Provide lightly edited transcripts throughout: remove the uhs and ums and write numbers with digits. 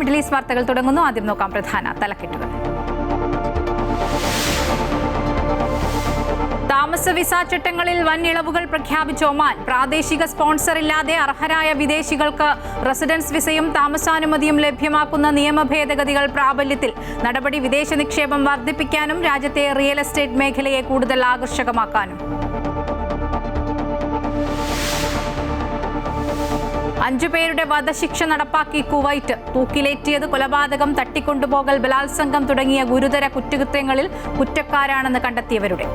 Middle east വാർത്തകൾ തുടങ്ങുന്നു. ആദ്യം നോക്കാം പ്രധാന തലക്കെട്ടുകൾ. താമസ വിസ ചട്ടങ്ങളിൽ വൻ ഇളവുകൾ പ്രഖ്യാപിച്ച ഒമാൻ. പ്രാദേശിക സ്പോൺസർ ഇല്ലാതെ അർഹരായ വിദേശികൾക്ക് റെസിഡൻസ് വിസയും താമസാനുമതിയും ലഭ്യമാക്കുന്ന നിയമ ഭേദഗതികൾ പ്രാബല്യത്തിൽ. നടപടി വിദേശ നിക്ഷേപം വർദ്ധിപ്പിക്കാനും രാജ്യത്തെ റിയൽ എസ്റ്റേറ്റ് മേഖലയെ കൂടുതൽ ആകർഷകമാക്കാനും. 5 പേരുടെ വധശിക്ഷ നടപ്പാക്കി കുവൈറ്റ്. തൂക്കിലേറ്റിയത്, കൊലപാതകം, തട്ടിക്കൊണ്ടുപോകൽ, ബലാത്സംഗം തുടങ്ങിയ ഗുരുതര കുറ്റകൃത്യങ്ങളിൽ കുറ്റക്കാരാണെന്ന് കണ്ടെത്തിയവരുടെ.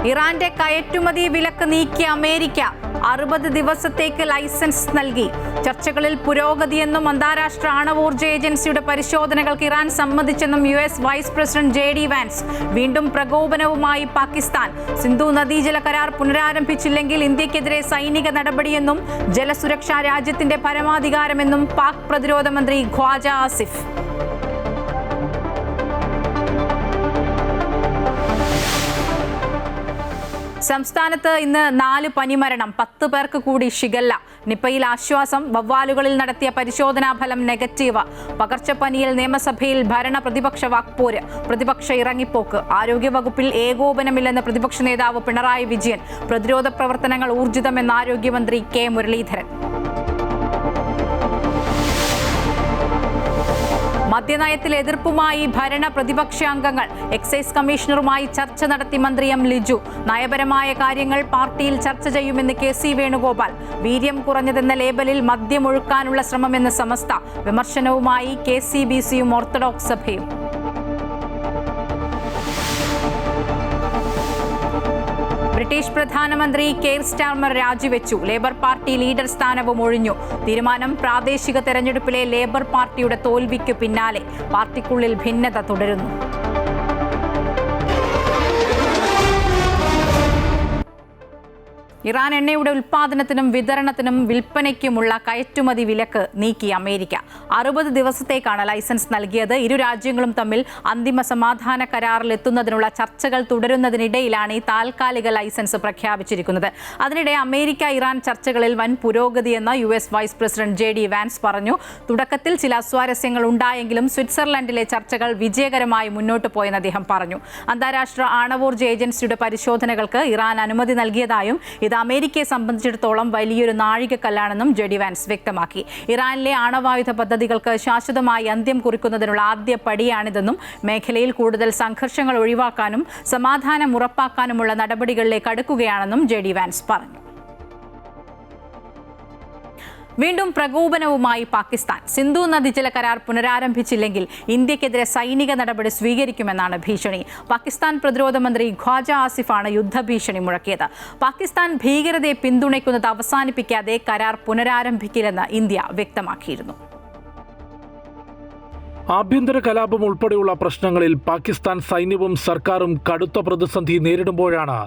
ഇറാന്റെ കയറ്റുമതി വിലക്ക് നീക്കിയ അമേരിക്ക. 60 ദിവസത്തേക്ക് ലൈസൻസ് നൽകി. ചർച്ചകളിൽ പുരോഗതിയെന്നും അന്താരാഷ്ട്ര ആണവോർജ്ജ ഏജൻസിയുടെ പരിശോധനകൾക്ക് ഇറാൻ സമ്മതിച്ചെന്നും US vice president JD Vance. വീണ്ടും പ്രകോപനവുമായി പാകിസ്ഥാൻ. സിന്ധു നദീജല കരാർ പുനരാരംഭിച്ചില്ലെങ്കിൽ ഇന്ത്യക്കെതിരെ സൈനിക നടപടിയെന്നും ജലസുരക്ഷ രാജ്യത്തിന്റെ പരമാധികാരമെന്നും പാക് പ്രതിരോധ മന്ത്രി ഖ്വാജ ആസിഫ്. സംസ്ഥാനത്ത് ഇന്ന് 4 പനിമരണം, 10 പേർക്ക് കൂടി ഷിഗല്ല. നിപ്പയിൽ ആശ്വാസം. വവ്വാലുകളിൽ നടത്തിയ പരിശോധനാ ഫലം നെഗറ്റീവ്. പകർച്ചപ്പനിയിൽ നിയമസഭയിൽ ഭരണ പ്രതിപക്ഷ വാക്പോര്. പ്രതിപക്ഷ ഇറങ്ങിപ്പോക്ക്. ആരോഗ്യവകുപ്പിൽ ഏകോപനമില്ലെന്ന് പ്രതിപക്ഷ നേതാവ് പിണറായി വിജയൻ. പ്രതിരോധ പ്രവർത്തനങ്ങൾ ഊർജിതമെന്ന് ആരോഗ്യമന്ത്രി കെ മുരളീധരൻ. മദ്യനയത്തിൽ എതിർപ്പുമായി ഭരണ പ്രതിപക്ഷ അംഗങ്ങൾ. എക്സൈസ് കമ്മീഷണറുമായി ചർച്ച നടത്തി മന്ത്രി എം ലിജു. നയപരമായ കാര്യങ്ങൾ പാർട്ടിയിൽ ചർച്ച ചെയ്യുമെന്ന് KC വേണുഗോപാൽ. വീര്യം കുറഞ്ഞതെന്ന ലേബലിൽ മദ്യമൊഴുക്കാനുള്ള ശ്രമമെന്ന് സമസ്ത. വിമർശനവുമായി KCBCയും ഓർത്തഡോക്സ് സഭയും. ബ്രിട്ടീഷ് പ്രധാനമന്ത്രി കെയർ സ്റ്റാർമർ രാജിവെച്ചു. ലേബർ പാർട്ടി ലീഡർ സ്ഥാനവും ഒഴിഞ്ഞു. തീരുമാനം പ്രാദേശിക തെരഞ്ഞെടുപ്പിലെ ലേബർ പാർട്ടിയുടെ തോൽവിക്ക് പിന്നാലെ. പാർട്ടിക്കുള്ളിൽ ഭിന്നത തുടരുന്നു. ഇറാൻ എണ്ണയുടെ ഉൽപ്പാദനത്തിനും വിതരണത്തിനും വിൽപ്പനയ്ക്കുമുള്ള കയറ്റുമതി വിലക്ക് നീക്കി അമേരിക്ക. 60 ദിവസത്തേക്കാണ് ലൈസൻസ് നൽകിയത്. ഇരു രാജ്യങ്ങളും തമ്മിൽ അന്തിമ സമാധാന കരാറിലെത്തുന്നതിനുള്ള ചർച്ചകൾ തുടരുന്നതിനിടയിലാണ് ഈ താൽക്കാലിക ലൈസൻസ് പ്രഖ്യാപിച്ചിരിക്കുന്നത്. അതിനിടെ അമേരിക്ക ഇറാൻ ചർച്ചകളിൽ വൻ പുരോഗതിയെന്ന് US vice president JD Vance പറഞ്ഞു. തുടക്കത്തിൽ ചില അസ്വാരസ്യങ്ങൾ ഉണ്ടായെങ്കിലും സ്വിറ്റ്സർലൻഡിലെ ചർച്ചകൾ വിജയകരമായി മുന്നോട്ട് പോയെന്ന് അദ്ദേഹം പറഞ്ഞു. അന്താരാഷ്ട്ര ആണവോർജ്ജ ഏജൻസിയുടെ പരിശോധനകൾക്ക് ഇറാൻ അനുമതി നൽകിയതായും ഇത് അമേരിക്കയെ സംബന്ധിച്ചിടത്തോളം വലിയൊരു നാഴികക്കല്ലാണെന്നും JD വാൻസ് വ്യക്തമാക്കി. ഇറാനിലെ ആണവായുധ പദ്ധതികൾക്ക് ശാശ്വതമായി അന്ത്യം കുറിക്കുന്നതിനുള്ള ആദ്യ പടിയാണിതെന്നും മേഖലയിൽ കൂടുതൽ സംഘർഷങ്ങൾ ഒഴിവാക്കാനും സമാധാനം ഉറപ്പാക്കാനുമുള്ള നടപടികളിലേക്ക് അടുക്കുകയാണെന്നും JD വാൻസ് പറഞ്ഞു. വീണ്ടും പ്രകോപനവുമായി പാകിസ്ഥാൻ. സിന്ധു നദീജല കരാർ പുനരാരംഭിച്ചില്ലെങ്കിൽ ഇന്ത്യക്കെതിരെ സൈനിക നടപടി സ്വീകരിക്കുമെന്നാണ് ഭീഷണി. പാകിസ്ഥാൻ പ്രതിരോധ മന്ത്രി ഖ്വാജ ആസിഫാണ് യുദ്ധഭീഷണി മുഴക്കിയത്. പാകിസ്ഥാൻ ഭീകരതയെ പിന്തുണയ്ക്കുന്നത് അവസാനിപ്പിക്കാതെ കരാർ പുനരാരംഭിക്കില്ലെന്ന് ഇന്ത്യ വ്യക്തമാക്കിയിരുന്നു. ആഭ്യന്തര കലാപം ഉൾപ്പെടെയുള്ള പ്രശ്നങ്ങളിൽ പാകിസ്ഥാൻ സൈന്യവും സർക്കാരും കടുത്ത പ്രതിസന്ധി നേരിടുമ്പോഴാണ്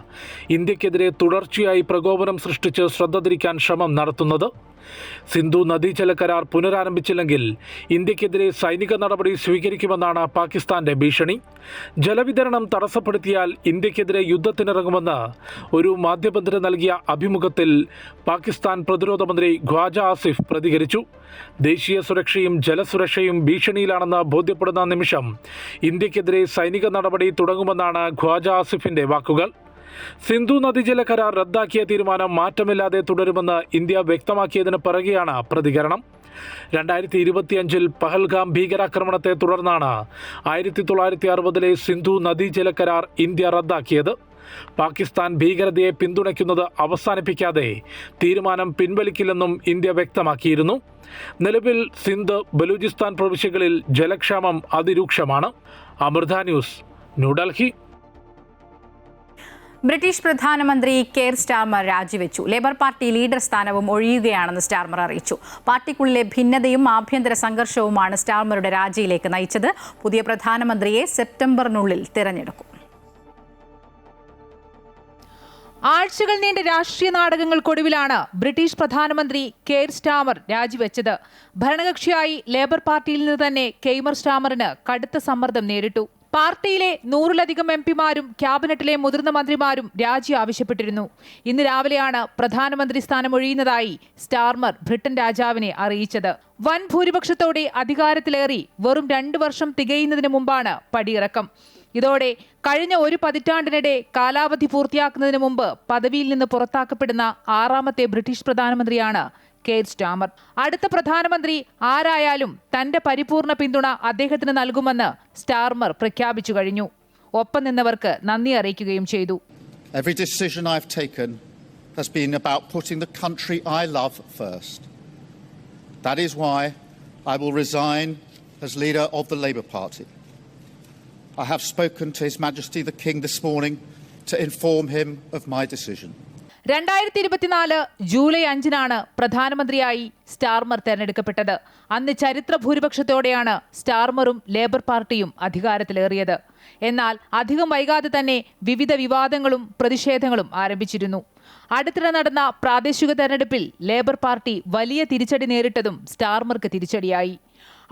ഇന്ത്യക്കെതിരെ തുടർച്ചയായി പ്രകോപനം സൃഷ്ടിച്ച് ശ്രദ്ധ തിരിക്കാൻ ശ്രമം നടത്തുന്നത്. സിന്ധു നദീജല കരാർ പുനരാരംഭിച്ചില്ലെങ്കിൽ ഇന്ത്യക്കെതിരെ സൈനിക നടപടി സ്വീകരിക്കുമെന്നാണ് പാകിസ്ഥാന്റെ ഭീഷണി. ജലവിതരണം തടസ്സപ്പെടുത്തിയാൽ ഇന്ത്യക്കെതിരെ യുദ്ധത്തിനിറങ്ങുമെന്ന് ഒരു മാധ്യമത്തിന് നൽകിയ അഭിമുഖത്തിൽ പാകിസ്ഥാൻ പ്രതിരോധ മന്ത്രി ഖ്വാജ ആസിഫ് പ്രതികരിച്ചു. ദേശീയ സുരക്ഷയും ജലസുരക്ഷയും ഭീഷണിയിലാണെന്ന് ബോധ്യപ്പെടുന്ന നിമിഷം ഇന്ത്യക്കെതിരെ സൈനിക നടപടി തുടങ്ങുമെന്നാണ് ഖ്വാജ ആസിഫിന്റെ വാക്കുകൾ. സിന്ധു നദീജല കരാർ റദ്ദാക്കിയ തീരുമാനം മാറ്റമില്ലാതെ തുടരുമെന്ന് ഇന്ത്യ വ്യക്തമാക്കിയതിന് പിറകെയാണ് പ്രതികരണം. 2025 പഹൽഗാം ഭീകരാക്രമണത്തെ തുടർന്നാണ് 1960 സിന്ധു നദീജല കരാർ ഇന്ത്യ റദ്ദാക്കിയത്. പാകിസ്ഥാൻ ഭീകരതയെ പിന്തുണയ്ക്കുന്നത് അവസാനിപ്പിക്കാതെ തീരുമാനം പിൻവലിക്കില്ലെന്നും ഇന്ത്യ വ്യക്തമാക്കിയിരുന്നു. നിലവിൽ സിന്ധ്, ബലൂചിസ്ഥാൻ പ്രവിശ്യകളിൽ ജലക്ഷാമം അതിരൂക്ഷമാണ്. അമൃത ന്യൂസ്, ന്യൂഡൽഹി. ബ്രിട്ടീഷ് പ്രധാനമന്ത്രി കെയർ സ്റ്റാർമർ രാജിവെച്ചു. ലേബർ പാർട്ടി ലീഡർ സ്ഥാനവും ഒഴിയുകയാണെന്ന് സ്റ്റാർമർ അറിയിച്ചു. പാർട്ടിക്കുള്ളിലെ ഭിന്നതയും ആഭ്യന്തര സംഘർഷവുമാണ് സ്റ്റാർമറുടെ രാജിയിലേക്ക് നയിച്ചത്. പുതിയ പ്രധാനമന്ത്രിയെ സെപ്റ്റംബറിനുള്ളിൽ തിരഞ്ഞെടുക്കും. ആഴ്ചകൾ നീണ്ട രാഷ്ട്രീയ നാടകങ്ങൾക്കൊടുവിലാണ് ബ്രിട്ടീഷ് പ്രധാനമന്ത്രി കെയർ സ്റ്റാർമർ രാജിവെച്ചത്. ഭരണകക്ഷിയായി ലേബർ പാർട്ടിയിൽ നിന്ന് തന്നെ കെയ്മർ സ്റ്റാർമറിന് കടുത്ത സമ്മർദ്ദം നേരിട്ടു. പാർട്ടിയിലെ 100-ലധികം എംപിമാരും ക്യാബിനറ്റിലെ മുതിർന്ന മന്ത്രിമാരും രാജി ആവശ്യപ്പെട്ടിരുന്നു. ഇന്ന് രാവിലെയാണ് പ്രധാനമന്ത്രി സ്ഥാനം ഒഴിയുന്നതായി സ്റ്റാർമർ ബ്രിട്ടൻ രാജാവിനെ അറിയിച്ചത്. വൻ ഭൂരിപക്ഷത്തോടെ അധികാരത്തിലേറി വെറും 2 വർഷം തികയുന്നതിന് മുമ്പാണ് പടിയിറക്കം. ഇതോടെ കഴിഞ്ഞ ഒരു പതിറ്റാണ്ടിനിടെ കാലാവധി പൂർത്തിയാക്കുന്നതിന് മുമ്പ് പദവിയിൽ നിന്ന് പുറത്താക്കപ്പെടുന്ന 6ാമത്തെ ബ്രിട്ടീഷ് പ്രധാനമന്ത്രിയാണ് കെയർ സ്റ്റാമർ. അടുത്ത പ്രധാനമന്ത്രി ആരായാലും തന്റെ പരിപൂർണ പിന്തുണ അദ്ദേഹത്തിന് നൽകുമെന്ന് സ്റ്റാർമർ പ്രഖ്യാപിച്ചു കഴിഞ്ഞു. ഒപ്പം നിന്നവർക്ക് നന്ദി അറിയിക്കുകയും ചെയ്തു. Every decision I've taken has been about putting the country I love first. That is why I will resign as leader of the Labour Party. I have spoken to His Majesty the King this morning to inform him of my decision. 2024 July 5-നാണ് പ്രധാനമന്ത്രിയായി Starmer തെരഞ്ഞെടുക്കപ്പെട്ടത്. അന്ന് ചരിത്ര ഭൂരിപക്ഷത്തോടെയാണ് സ്റ്റാർമറും labour പാർട്ടിയും അധികാരത്തിലേറിയത്. എന്നാൽ അധികം വൈകാതെ തന്നെ വിവിധ വിവാദങ്ങളും പ്രതിഷേധങ്ങളും ആരംഭിച്ചിരുന്നു. അടുത്തിടെ നടന്ന പ്രാദേശിക തെരഞ്ഞെടുപ്പിൽ ലേബർ പാർട്ടി വലിയ തിരിച്ചടി നേരിട്ടതും സ്റ്റാർമർക്ക് തിരിച്ചടിയായി.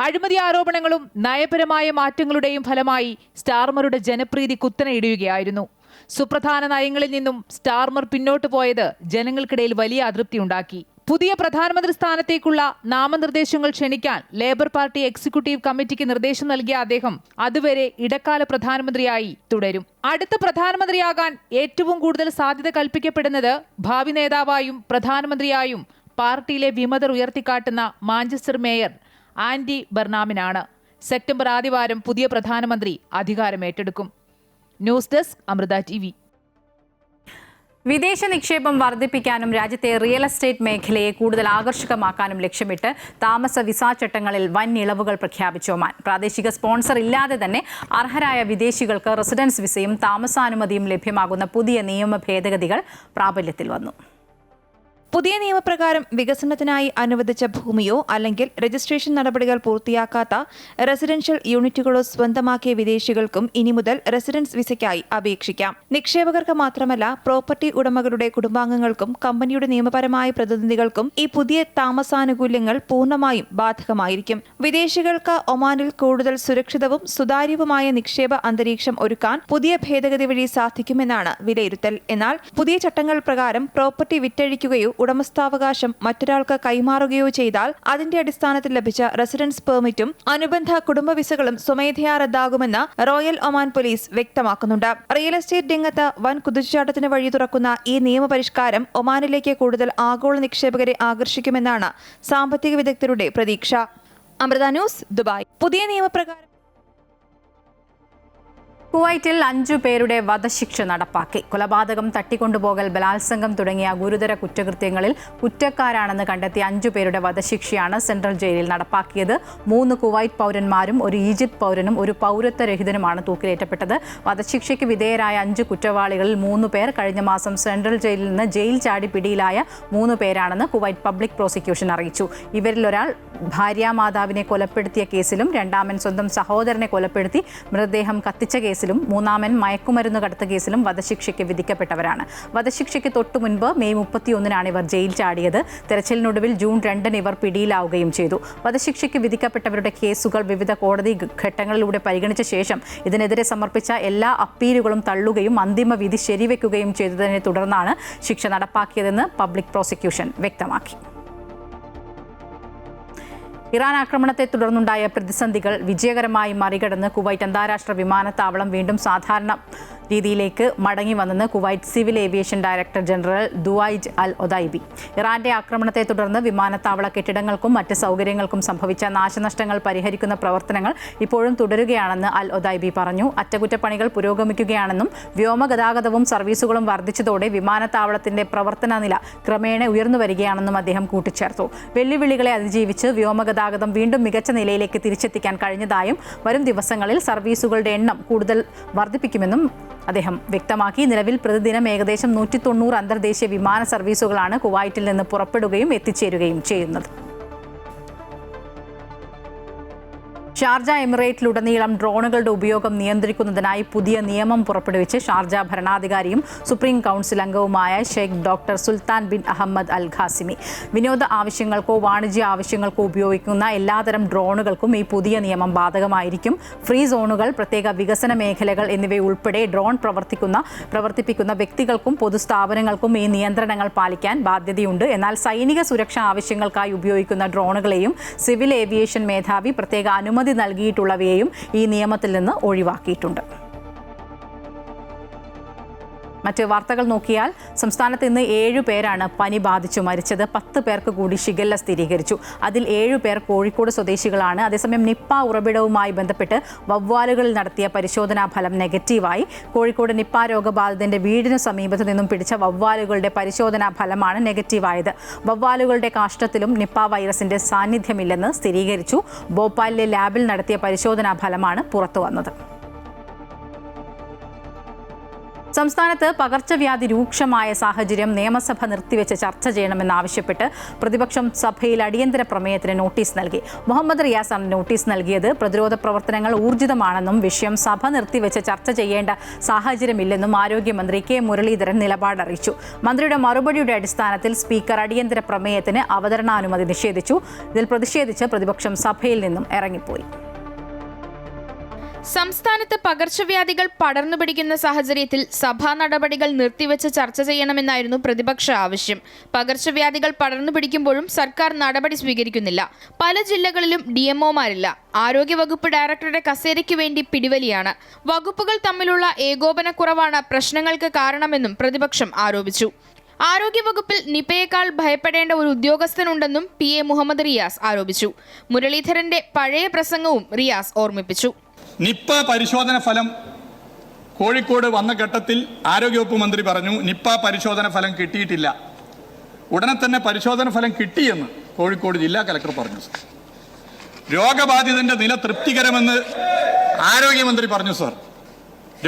അഴിമതി ആരോപണങ്ങളും നയപരമായ മാറ്റങ്ങളുടെയും ഫലമായി സ്റ്റാർമറുടെ ജനപ്രീതി കുത്തനെ ഇടിയുകയായിരുന്നു. സുപ്രധാന നയങ്ങളിൽ നിന്നും സ്റ്റാർമർ പിന്നോട്ട് പോയത് ജനങ്ങൾക്കിടയിൽ വലിയ അതൃപ്തിയുണ്ടാക്കി. പുതിയ പ്രധാനമന്ത്രി സ്ഥാനത്തേക്കുള്ള നാമനിർദ്ദേശങ്ങൾ ക്ഷണിക്കാൻ ലേബർ പാർട്ടി എക്സിക്യൂട്ടീവ് കമ്മിറ്റിക്ക് നിർദ്ദേശം നൽകിയ അദ്ദേഹം അതുവരെ ഇടക്കാല പ്രധാനമന്ത്രിയായി തുടരും. അടുത്ത പ്രധാനമന്ത്രിയാകാൻ ഏറ്റവും കൂടുതൽ സാധ്യത കൽപ്പിക്കപ്പെടുന്നത് ഭാവി നേതാവായും പ്രധാനമന്ത്രിയായും പാർട്ടിയിലെ വിമതർ ഉയർത്തിക്കാട്ടുന്ന മാഞ്ചസ്റ്റർ മേയർ ആൻഡി ബർണാമിനാണ്. സെപ്റ്റംബർ ആദ്യവാരം പുതിയ പ്രധാനമന്ത്രി അധികാരമേറ്റെടുക്കും. News desk Amrita TV. വിദേശ നിക്ഷേപം വർദ്ധിപ്പിക്കാനും രാജ്യത്തെ റിയൽ എസ്റ്റേറ്റ് മേഖലയെ കൂടുതൽ ആകർഷകമാക്കാനും ലക്ഷ്യമിട്ട് താമസ വിസ ചട്ടങ്ങളിൽ വൻ ഇളവുകൾ പ്രഖ്യാപിച്ചു ഒമാൻ. പ്രാദേശിക സ്പോൺസർ ഇല്ലാതെ തന്നെ അർഹരായ വിദേശികൾക്ക് റെസിഡൻസ് വിസയും താമസാനുമതിയും ലഭ്യമാകുന്ന പുതിയ നിയമ ഭേദഗതികൾ പ്രാബല്യത്തിൽ വന്നു. പുതിയ നിയമപ്രകാരം വികസനത്തിനായി അനുവദിച്ച ഭൂമിയോ അല്ലെങ്കിൽ രജിസ്ട്രേഷൻ നടപടികൾ പൂർത്തിയാക്കാത്ത റെസിഡൻഷ്യൽ യൂണിറ്റുകളോ സ്വന്തമാക്കിയ വിദേശികൾക്കും ഇനി മുതൽ റെസിഡൻസ് വിസയ്ക്കായി അപേക്ഷിക്കാം. നിക്ഷേപകർക്ക് മാത്രമല്ല പ്രോപ്പർട്ടി ഉടമകളുടെ കുടുംബാംഗങ്ങൾക്കും കമ്പനിയുടെ നിയമപരമായ പ്രതിനിധികൾക്കും ഈ പുതിയ താമസാനുകൂല്യങ്ങൾ പൂർണ്ണമായും ബാധകമായിരിക്കും. വിദേശികൾക്ക് ഒമാനിൽ കൂടുതൽ സുരക്ഷിതവും സുതാര്യവുമായ നിക്ഷേപ അന്തരീക്ഷം ഒരുക്കാൻ പുതിയ ഭേദഗതി വഴി സാധിക്കുമെന്നാണ് വിലയിരുത്തൽ. എന്നാൽ പുതിയ ചട്ടങ്ങൾ പ്രകാരം പ്രോപ്പർട്ടി വിറ്റഴിക്കുകയോ ഉടമസ്ഥാവകാശം മറ്റൊരാൾക്ക് കൈമാറുകയോ ചെയ്താൽ അതിന്റെ അടിസ്ഥാനത്തിൽ ലഭിച്ച റെസിഡൻസ് പെർമിറ്റും അനുബന്ധ കുടുംബ വിസകളും സ്വമേധയാ റദ്ദാകുമെന്ന് റോയൽ ഒമാൻ പോലീസ് വ്യക്തമാക്കുന്നുണ്ട്. റിയൽ എസ്റ്റേറ്റ് രംഗത്ത് വൻ കുതിച്ചുചാട്ടത്തിന് വഴി തുറക്കുന്ന ഈ നിയമപരിഷ്കാരം ഒമാനിലേക്ക് കൂടുതൽ ആഗോള നിക്ഷേപകരെ ആകർഷിക്കുമെന്നാണ് സാമ്പത്തിക വിദഗ്ധരുടെ പ്രതീക്ഷ. Amrita news, Dubai. പുതിയ നിയമപ്രകാരം കുവൈറ്റിൽ 5 പേരുടെ വധശിക്ഷ നടപ്പാക്കി. കൊലപാതകം, തട്ടിക്കൊണ്ടുപോകൽ, ബലാത്സംഗം തുടങ്ങിയ ഗുരുതര കുറ്റകൃത്യങ്ങളിൽ കുറ്റക്കാരാണെന്ന് കണ്ടെത്തിയ 5 പേരുടെ വധശിക്ഷയാണ് സെൻട്രൽ ജയിലിൽ നടപ്പാക്കിയത്. 3 കുവൈറ്റ് പൗരന്മാരും 1 ഈജിപ്ത് പൗരനും 1 പൗരത്വരഹിതനുമാണ് തൂക്കിലേറ്റപ്പെട്ടത്. വധശിക്ഷയ്ക്ക് വിധേയരായ 5 കുറ്റവാളികളിൽ 3 പേർ കഴിഞ്ഞ മാസം സെൻട്രൽ ജയിലിൽ നിന്ന് ജയിൽ ചാടി പിടിയിലായ 3 പേരാണെന്ന് കുവൈറ്റ് പബ്ലിക് പ്രോസിക്യൂഷൻ അറിയിച്ചു. ഇവരിൽ ഒരാൾ ഭാര്യാമാതാവിനെ കൊലപ്പെടുത്തിയ കേസിലും, രണ്ടാമൻ സ്വന്തം സഹോദരനെ കൊലപ്പെടുത്തി മൃതദേഹം കത്തിച്ച കേസിലും, മൂന്നാമൻ മയക്കുമരുന്ന് കടത്ത കേസിലും വധശിക്ഷയ്ക്ക് വിധിക്കപ്പെട്ടവരാണ്. വധശിക്ഷയ്ക്ക് തൊട്ടു മുൻപ് മെയ് 31-നാണ് ഇവർ ജയിൽ ചാടിയത്. തെരച്ചിലിനൊടുവിൽ ജൂൺ 2-ന് ഇവർ പിടിയിലാവുകയും ചെയ്തു. വധശിക്ഷയ്ക്ക് വിധിക്കപ്പെട്ടവരുടെ കേസുകൾ വിവിധ കോടതി ഘട്ടങ്ങളിലൂടെ പരിഗണിച്ച ശേഷം ഇതിനെതിരെ സമർപ്പിച്ച എല്ലാ അപ്പീലുകളും തള്ളുകയും അന്തിമ വിധി ശരിവെക്കുകയും ചെയ്തതിനെ തുടർന്നാണ് ശിക്ഷ നടപ്പാക്കിയതെന്ന് പബ്ലിക് പ്രോസിക്യൂഷൻ വ്യക്തമാക്കി. ഇറാൻ ആക്രമണത്തെ തുടർന്നുണ്ടായ പ്രതിസന്ധികൾ വിജയകരമായി മറികടന്ന് കുവൈറ്റ് അന്താരാഷ്ട്ര വിമാനത്താവളം വീണ്ടും സാധാരണ രീതിയിലേക്ക് മടങ്ങി വന്നെന്ന് Kuwait civil aviation director general Duwaij Al Odaibi. ഇറാന്റെ ആക്രമണത്തെ തുടർന്ന് വിമാനത്താവള കെട്ടിടങ്ങൾക്കും മറ്റ് സൗകര്യങ്ങൾക്കും സംഭവിച്ച നാശനഷ്ടങ്ങൾ പരിഹരിക്കുന്ന പ്രവർത്തനങ്ങൾ ഇപ്പോഴും തുടരുകയാണെന്ന് അൽ ഒദൈബി പറഞ്ഞു. അറ്റകുറ്റപ്പണികൾ പുരോഗമിക്കുകയാണെന്നും വ്യോമഗതാഗതവും സർവീസുകളും വർദ്ധിച്ചതോടെ വിമാനത്താവളത്തിന്റെ പ്രവർത്തന നില ക്രമേണ ഉയർന്നു വരികയാണെന്നും അദ്ദേഹം കൂട്ടിച്ചേർത്തു. വെല്ലുവിളികളെ അതിജീവിച്ച് വ്യോമഗതാഗതം വീണ്ടും മികച്ച നിലയിലേക്ക് തിരിച്ചെത്തിക്കാൻ കഴിഞ്ഞതായും വരും ദിവസങ്ങളിൽ സർവീസുകളുടെ എണ്ണം കൂടുതൽ വർദ്ധിപ്പിക്കുമെന്നും അദ്ദേഹം വ്യക്തമാക്കി. നിലവിൽ പ്രതിദിനം ഏകദേശം 190 അന്തർദേശീയ വിമാന സർവീസുകളാണ് കുവൈറ്റിൽ നിന്ന് പുറപ്പെടുകയും എത്തിച്ചേരുകയും ചെയ്യുന്നത്. ഷാർജ എമിറേറ്റിലുടനീളം ഡ്രോണുകളുടെ ഉപയോഗം നിയന്ത്രിക്കുന്നതിനായി പുതിയ നിയമം പുറപ്പെടുവിച്ച് ഷാർജ ഭരണാധികാരിയും സുപ്രീം കൗൺസിൽ അംഗവുമായ Sheikh doctor Sultan bin Ahmed Al Qasimi. വിനോദ ആവശ്യങ്ങൾക്കോ വാണിജ്യ ആവശ്യങ്ങൾക്കോ ഉപയോഗിക്കുന്ന എല്ലാതരം ഡ്രോണുകൾക്കും ഈ പുതിയ നിയമം ബാധകമായിരിക്കും. ഫ്രീ സോണുകൾ, പ്രത്യേക വികസന മേഖലകൾ എന്നിവയുൾപ്പെടെ ഡ്രോൺ പ്രവർത്തിപ്പിക്കുന്ന വ്യക്തികൾക്കും പൊതുസ്ഥാപനങ്ങൾക്കും ഈ നിയന്ത്രണങ്ങൾ പാലിക്കാൻ ബാധ്യതയുണ്ട്. എന്നാൽ സൈനിക സുരക്ഷാ ആവശ്യങ്ങൾക്കായി ഉപയോഗിക്കുന്ന ഡ്രോണുകളെയും സിവിൽ ഏവിയേഷൻ മേധാവി പ്രത്യേക അനുമതി നൽകിയിട്ടുള്ളവയെയും ഈ നിയമത്തിൽ നിന്ന് ഒഴിവാക്കിയിട്ടുണ്ട്. മറ്റ് വാർത്തകൾ നോക്കിയാൽ സംസ്ഥാനത്ത് ഇന്ന് 7 പേരാണ് പനി ബാധിച്ചു മരിച്ചത്. 10 പേർക്ക് കൂടി ഷിഗല്ല സ്ഥിരീകരിച്ചു. അതിൽ 7 പേർ കോഴിക്കോട് സ്വദേശികളാണ്. അതേസമയം നിപ്പ ഉറവിടവുമായി ബന്ധപ്പെട്ട് വവ്വാലുകളിൽ നടത്തിയ പരിശോധനാ ഫലം നെഗറ്റീവായി. കോഴിക്കോട് നിപ്പ രോഗബാധിതന്റെ വീടിന് സമീപത്തു നിന്നും പിടിച്ച വവ്വാലുകളുടെ പരിശോധനാ ഫലമാണ് നെഗറ്റീവായത്. വവ്വാലുകളുടെ കാഷ്ടത്തിലും നിപ്പ വൈറസിന്റെ സാന്നിധ്യമില്ലെന്ന് സ്ഥിരീകരിച്ചു. ഭോപ്പാലിലെ ലാബിൽ നടത്തിയ പരിശോധനാ ഫലമാണ് പുറത്തുവന്നത്. സംസ്ഥാനത്ത് പകർച്ചവ്യാധി രൂക്ഷമായ സാഹചര്യം നിയമസഭ നിർത്തിവെച്ച് ചർച്ച ചെയ്യണമെന്നാവശ്യപ്പെട്ട് പ്രതിപക്ഷം സഭയിൽ അടിയന്തര പ്രമേയത്തിന് നോട്ടീസ് നൽകി. മുഹമ്മദ് റിയാസാണ് നോട്ടീസ് നൽകിയത്. പ്രതിരോധ പ്രവർത്തനങ്ങൾ ഊർജിതമാണെന്നും വിഷയം സഭ നിർത്തിവെച്ച് ചർച്ച ചെയ്യേണ്ട സാഹചര്യമില്ലെന്നും ആരോഗ്യമന്ത്രി കെ മുരളീധരൻ നിലപാടറിയിച്ചു. മന്ത്രിയുടെ മറുപടിയുടെ അടിസ്ഥാനത്തിൽ സ്പീക്കർ അടിയന്തര പ്രമേയത്തിന് അവതരണാനുമതി നിഷേധിച്ചു. ഇതിൽ പ്രതിഷേധിച്ച് പ്രതിപക്ഷം സഭയിൽ നിന്നും ഇറങ്ങിപ്പോയി. സംസ്ഥാനത്ത് പകർച്ചവ്യാധികൾ പടർന്നുപിടിക്കുന്ന സാഹചര്യത്തിൽ സഭാ നടപടികൾ നിർത്തിവെച്ച് ചർച്ച ചെയ്യണമെന്നായിരുന്നു പ്രതിപക്ഷ ആവശ്യം. പകർച്ചവ്യാധികൾ പടർന്നുപിടിക്കുമ്പോഴും സർക്കാർ നടപടി സ്വീകരിക്കുന്നില്ല. പല ജില്ലകളിലും DMOമാരില്ല. ആരോഗ്യവകുപ്പ് ഡയറക്ടറുടെ കസേരയ്ക്ക് വേണ്ടി പിടിവലിയാണ്. വകുപ്പുകൾ തമ്മിലുള്ള ഏകോപനക്കുറവാണ് പ്രശ്നങ്ങൾക്ക് കാരണമെന്നും പ്രതിപക്ഷം ആരോപിച്ചു. ആരോഗ്യവകുപ്പിൽ നിപയേക്കാൾ ഭയപ്പെടേണ്ട ഒരു ഉദ്യോഗസ്ഥനുണ്ടെന്നും PA മുഹമ്മദ് റിയാസ് ആരോപിച്ചു. മുരളീധരന്റെ പഴയ പ്രസംഗവും റിയാസ് ഓർമ്മിപ്പിച്ചു. നിപ്പ പരിശോധന ഫലം കോഴിക്കോട് വന്ന ഘട്ടത്തിൽ ആരോഗ്യവകുപ്പ് മന്ത്രി പറഞ്ഞു നിപ്പ പരിശോധന ഫലം കിട്ടിയിട്ടില്ല. ഉടനെ തന്നെ പരിശോധന ഫലം കിട്ടിയെന്ന് കോഴിക്കോട് ജില്ലാ കലക്ടർ പറഞ്ഞു. രോഗബാധിതന്റെ നില തൃപ്തികരമെന്ന് ആരോഗ്യമന്ത്രി പറഞ്ഞു. സർ,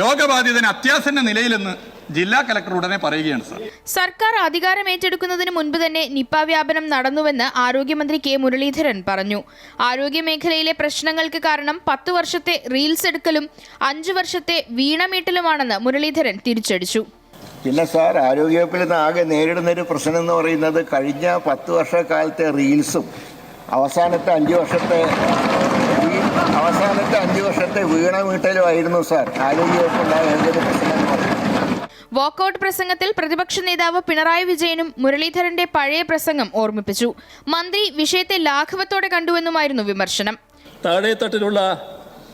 രോഗബാധിതന് അത്യാസന്ന നിലയിലെന്ന് ജില്ലാ കലക്ടർ ഉടനെ പറയുകയാണ്. സർ, സർക്കാർ അധികാരം ഏറ്റെടുക്കുന്നതിന് മുൻപ് തന്നെ നിപ്പ വ്യാപനം നടന്നുവെന്ന് ആരോഗ്യമന്ത്രി കെ മുരളീധരൻ പറഞ്ഞു. ആരോഗ്യമേഖലയിലെ പ്രശ്നങ്ങൾക്ക് കാരണം 10 വർഷത്തെ റീൽസ് എടുക്കലും 5 വർഷത്തെ വീണമീട്ടലുമാണെന്ന് മുരളീധരൻ തിരിച്ചടിച്ചു. പിന്നെ സാർ, ആരോഗ്യവകുപ്പിൽ നിന്ന് ആകെ നേരിടുന്നൊരു പ്രശ്നം എന്ന് പറയുന്നത് കഴിഞ്ഞ 10 വർഷക്കാലത്തെ റീൽസും അവസാനത്തെ 5 വർഷത്തെ വീണമീട്ടലുമായിരുന്നു സാർ ആരോഗ്യവകുപ്പുണ്ടായ ഏതൊരു പ്രശ്നം എന്ന് പറയുന്നത്. വാക്കൌട്ട് പ്രസംഗത്തിൽ പ്രതിപക്ഷ നേതാവ് പിണറായി വിജയനും മുരളീധരന്റെ പഴയ പ്രസംഗം ഓർമ്മിപ്പിച്ചു. മന്ത്രി വിഷയത്തെ ലാഘവത്തോടെ കണ്ടുവെന്നുമായിരുന്നു വിമർശനം. താഴെത്തട്ടിലുള്ള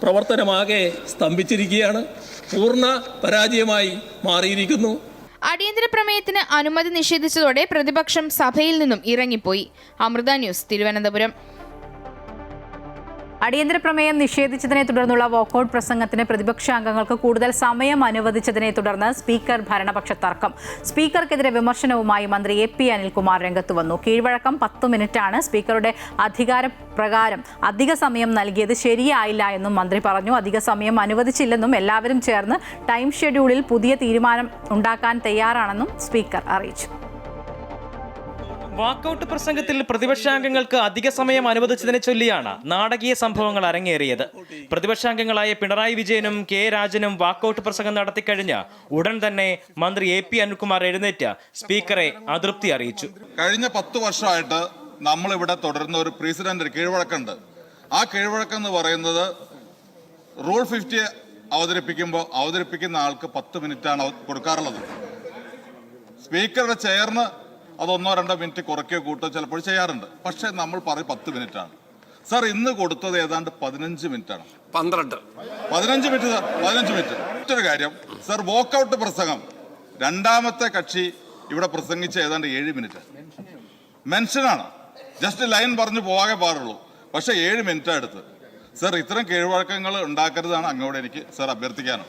പ്രവർത്തനമാകെ സ്തംഭിച്ചിരിക്കുകയാണ്, പൂർണ്ണ പരാജയമായി മാറിയിരിക്കുന്നു. അടിയന്തര പ്രമേയത്തിന് അനുമതി നിഷേധിച്ചതോടെ പ്രതിപക്ഷം സഭയിൽ നിന്നും ഇറങ്ങിപ്പോയി. അമൃത ന്യൂസ്, തിരുവനന്തപുരം. അടിയന്തര പ്രമേയം നിഷേധിച്ചതിനെ തുടർന്നുള്ള വാക്കൌട്ട് പ്രസംഗത്തിന് പ്രതിപക്ഷ അംഗങ്ങൾക്ക് കൂടുതൽ സമയം അനുവദിച്ചതിനെ തുടർന്ന് സ്പീക്കർ ഭരണപക്ഷ തർക്കം. സ്പീക്കർക്കെതിരെ വിമർശനവുമായി മന്ത്രി AP അനിൽകുമാർ രംഗത്ത് വന്നു. കീഴ്വഴക്കം 10 മിനിറ്റാണ്. സ്പീക്കറുടെ അധികാരപ്രകാരം അധിക സമയം നൽകിയത് ശരിയായില്ല എന്നും മന്ത്രി പറഞ്ഞു. അധിക സമയം അനുവദിച്ചില്ലെന്നും എല്ലാവരും ചേർന്ന് ടൈം ഷെഡ്യൂളിൽ പുതിയ തീരുമാനം ഉണ്ടാക്കാൻ തയ്യാറാണെന്നും സ്പീക്കർ അറിയിച്ചു. വാക്കൌട്ട് പ്രസംഗത്തിൽ പ്രതിപക്ഷാംഗങ്ങൾക്ക് അധിക സമയം അനുവദിച്ചതിനെ ചൊല്ലിയാണ് നാടകീയ സംഭവങ്ങൾ അരങ്ങേറിയത്. പ്രതിപക്ഷാംഗങ്ങളായ പിണറായി വിജയനും K രാജനും വാക്കൌട്ട് പ്രസംഗം നടത്തിക്കഴിഞ്ഞ് ഉടൻ തന്നെ മന്ത്രി AP അനിൽകുമാർ എഴുന്നേറ്റ് സ്പീക്കറെ അതൃപ്തി അറിയിച്ചു. കഴിഞ്ഞ 10 വർഷമായിട്ട് നമ്മളിവിടെ തുടരുന്ന ഒരു പ്രസിഡന്റ് കീഴ്വഴക്കമുണ്ട്. ആ കീഴ്വഴക്കം എന്ന് പറയുന്നത് റൂൾ 50 അവതരിപ്പിക്കുന്ന ആൾക്ക് 10 മിനിറ്റാണ് കൊടുക്കാറുള്ളത്. സ്പീക്കറുടെ ചെയറിന് അത് 1-2 മിനിറ്റ് കുറയ്ക്കുകയോ കൂട്ടുകയോ ചിലപ്പോൾ ചെയ്യാറുണ്ട്. പക്ഷേ നമ്മൾ പറയും 10 മിനിറ്റാണ്. സാർ, ഇന്ന് കൊടുത്തത് ഏതാണ്ട് 15 മിനിറ്റാണ്. 15 മിനിറ്റ് സാർ, 15 മിനിറ്റ്. മറ്റൊരു കാര്യം സാർ, വോക്കൌട്ട് പ്രസംഗം രണ്ടാമത്തെ കക്ഷി ഇവിടെ പ്രസംഗിച്ച ഏതാണ്ട് 7 മിനിറ്റ് മെൻഷനാണ്. ജസ്റ്റ് ലൈൻ പറഞ്ഞു പോകാൻ പാടുള്ളൂ. പക്ഷേ 7 മിനിറ്റാണ് എടുത്ത്. സാർ, ഇത്തരം കീഴ്വഴക്കങ്ങൾ ഉണ്ടാക്കരുതാണ് അങ്ങോട്ട് എനിക്ക് സാർ അഭ്യർത്ഥിക്കാനും.